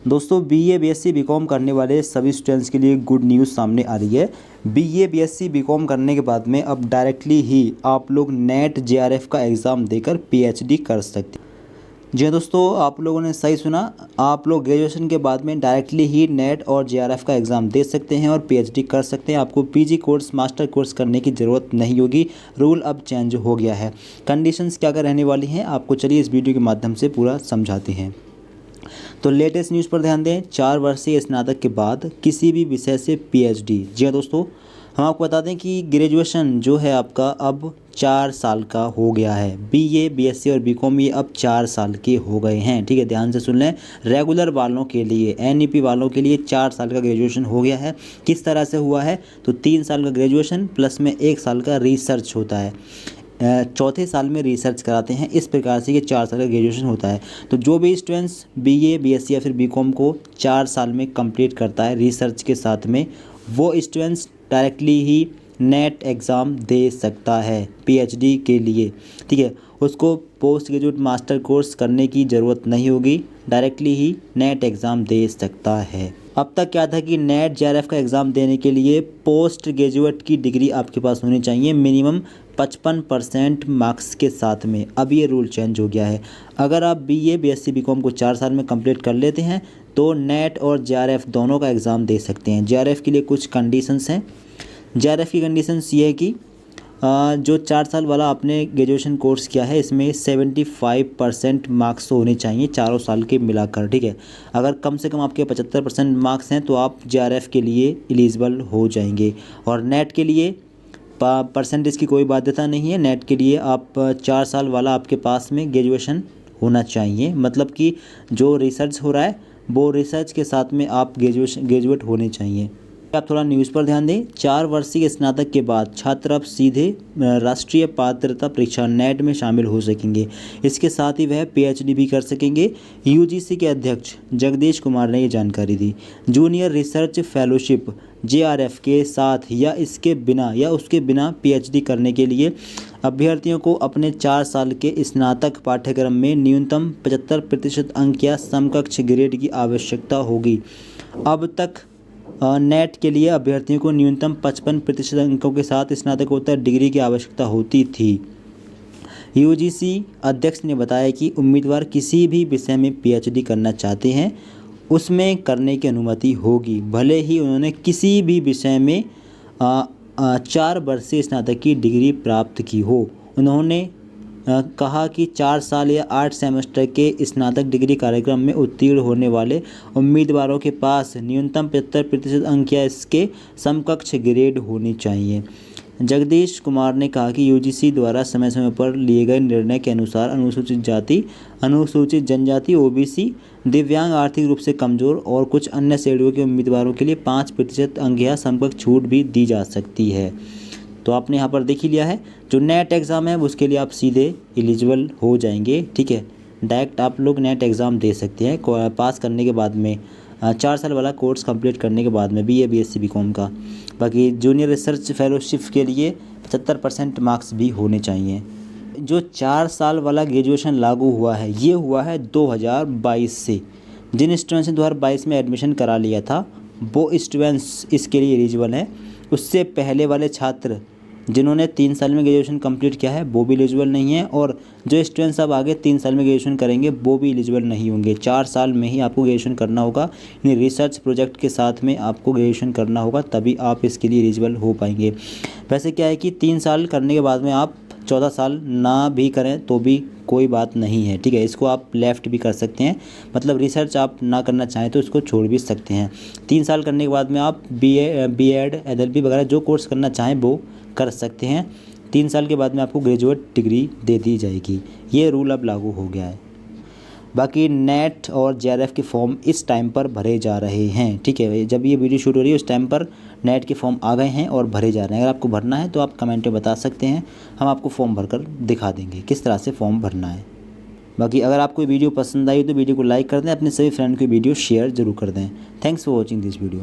दोस्तों BA BSc BCom करने वाले सभी स्टूडेंट्स के लिए गुड न्यूज़ सामने आ रही है। बीए बीएससी बीकॉम करने के बाद में अब डायरेक्टली ही आप लोग नेट जेआरएफ का एग्ज़ाम देकर पीएचडी कर सकते हैं। जी हाँ दोस्तों, आप लोगों ने सही सुना। आप लोग ग्रेजुएशन के बाद में डायरेक्टली ही नेट और जेआरएफ का एग्ज़ाम दे सकते हैं और पीएचडी कर सकते हैं। आपको पीजी कोर्स मास्टर कोर्स करने की ज़रूरत नहीं होगी। रूल अब चेंज हो गया है। कंडीशंस क्या क्या रहने वाली हैं आपको चलिए इस वीडियो के माध्यम से पूरा समझाते हैं। तो लेटेस्ट न्यूज़ पर ध्यान दें। 4 वर्षीय स्नातक के बाद किसी भी विषय से पीएचडी। जी हाँ दोस्तों, हम आपको बता दें कि ग्रेजुएशन जो है आपका अब 4 साल का हो गया है। बीए बीएससी और बीकॉम ये अब 4 साल के हो गए हैं। ठीक है, ध्यान से सुन लें। रेगुलर वालों के लिए एनईपी वालों के लिए 4 साल का ग्रेजुएशन हो गया है। किस तरह से हुआ है तो 3 साल का ग्रेजुएशन प्लस में 1 साल का रिसर्च होता है। चौथे साल में रिसर्च कराते हैं। इस प्रकार से ये 4 साल का ग्रेजुएशन होता है। तो जो भी स्टूडेंट्स बीए बीएससी या फिर बीकॉम को 4 साल में कंप्लीट करता है रिसर्च के साथ में, वो स्टूडेंट्स डायरेक्टली ही नेट एग्ज़ाम दे सकता है पीएचडी के लिए। ठीक है, उसको पोस्ट ग्रेजुएट मास्टर कोर्स करने की ज़रूरत नहीं होगी, डायरेक्टली ही नेट एग्ज़ाम दे सकता है। अब तक क्या था कि नेट जेआरएफ का एग्ज़ाम देने के लिए पोस्ट ग्रेजुएट की डिग्री आपके पास होनी चाहिए मिनिमम 55% मार्क्स के साथ में। अब ये रूल चेंज हो गया है। अगर आप बीए बीएससी बीकॉम को 4 साल में कंप्लीट कर लेते हैं तो नेट और जेआरएफ दोनों का एग्ज़ाम दे सकते हैं। जेआरएफ के लिए कुछ कंडीशंस हैं। जेआरएफ की कंडीशंस ये है कि जो 4 साल वाला आपने ग्रेजुएशन कोर्स किया है इसमें 75% मार्क्स होने चाहिए चारों साल के मिलाकर। ठीक है, अगर कम से कम आपके 75% मार्क्स हैं तो आप जेआरएफ के लिए एलिजिबल हो जाएंगे। और नेट के लिए परसेंटेज की कोई बाध्यता नहीं है। नेट के लिए आप 4 साल वाला आपके पास में ग्रेजुएशन होना चाहिए, मतलब कि जो रिसर्च हो रहा है वो रिसर्च के साथ में आप ग्रेजुएट होने चाहिए। आप थोड़ा न्यूज़ पर ध्यान दें। 4 वर्षीय स्नातक के बाद छात्र अब सीधे राष्ट्रीय पात्रता परीक्षा नेट में शामिल हो सकेंगे। इसके साथ ही वह पीएचडी भी कर सकेंगे। यूजीसी के अध्यक्ष जगदीश कुमार ने ये जानकारी दी। जूनियर रिसर्च फेलोशिप जेआरएफ के साथ या इसके बिना या उसके बिना पीएचडी करने के लिए अभ्यर्थियों को अपने 4 साल के स्नातक पाठ्यक्रम में न्यूनतम 75% अंक या समकक्ष ग्रेड की आवश्यकता होगी। अब तक नेट के लिए अभ्यर्थियों को न्यूनतम 55% अंकों के साथ स्नातकोत्तर डिग्री की आवश्यकता होती थी। यूजीसी अध्यक्ष ने बताया कि उम्मीदवार किसी भी विषय में पीएचडी करना चाहते हैं उसमें करने की अनुमति होगी, भले ही उन्होंने किसी भी विषय में 4 वर्षीय स्नातक की डिग्री प्राप्त की हो। उन्होंने कहा कि 4 साल या 8 सेमेस्टर के स्नातक डिग्री कार्यक्रम में उत्तीर्ण होने वाले उम्मीदवारों के पास न्यूनतम 75% अंक या इसके समकक्ष ग्रेड होनी चाहिए। जगदीश कुमार ने कहा कि यूजीसी द्वारा समय समय पर लिए गए निर्णय के अनुसार अनुसूचित जाति, अनुसूचित जनजाति, ओबीसी, दिव्यांग, आर्थिक रूप से कमज़ोर और कुछ अन्य श्रेणियों के उम्मीदवारों के लिए 5% अंक या समकक्ष छूट भी दी जा सकती है। तो आपने यहाँ पर देख ही लिया है। जो नेट एग्ज़ाम है उसके लिए आप सीधे एलिजिबल हो जाएंगे। ठीक है, डायरेक्ट आप लोग नेट एग्ज़ाम दे सकते हैं पास करने के बाद में 4 साल वाला कोर्स कंप्लीट करने के बाद में बीए बीएससी बीकॉम का। बाकी जूनियर रिसर्च फेलोशिप के लिए 75% मार्क्स भी होने चाहिए। जो 4 साल वाला ग्रेजुएशन लागू हुआ है ये हुआ है 2022 से। जिन स्टूडेंट्स ने 2022 में एडमिशन करा लिया था वो स्टूडेंट्स इसके लिए एलिजिबल हैं। उससे पहले वाले छात्र जिन्होंने 3 साल में ग्रेजुएशन कंप्लीट किया है वो भी एलिजिबल नहीं है, और जो स्टूडेंट्स अब आगे 3 साल में ग्रेजुएशन करेंगे वो भी एलिजिबल नहीं होंगे। 4 साल में ही आपको ग्रेजुएशन करना होगा, यानी रिसर्च प्रोजेक्ट के साथ में आपको ग्रेजुएशन करना होगा, तभी आप इसके लिए एलिजिबल हो पाएंगे। वैसे क्या है कि 3 साल करने के बाद में आप 14 साल ना भी करें तो भी कोई बात नहीं है। ठीक है, इसको आप लेफ़्ट भी कर सकते हैं, मतलब रिसर्च आप ना करना चाहें तो इसको छोड़ भी सकते हैं। 3 साल करने के बाद में आप बीएड एलएलबी वगैरह जो कोर्स करना चाहें वो कर सकते हैं। 3 साल के बाद में आपको ग्रेजुएट डिग्री दे दी जाएगी। ये रूल अब लागू हो गया है। बाकी नेट और जेआरएफ के फॉर्म इस टाइम पर भरे जा रहे हैं। ठीक है, जब ये वीडियो शूट हो रही है उस टाइम पर नेट के फॉर्म आ गए हैं और भरे जा रहे हैं। अगर आपको भरना है तो आप कमेंट में बता सकते हैं, हम आपको फॉर्म भरकर दिखा देंगे किस तरह से फॉर्म भरना है। बाकी अगर आपको वीडियो पसंद आई तो वीडियो को लाइक कर दें, अपने सभी फ्रेंड को वीडियो शेयर जरूर कर दें। Thanks for watching this video.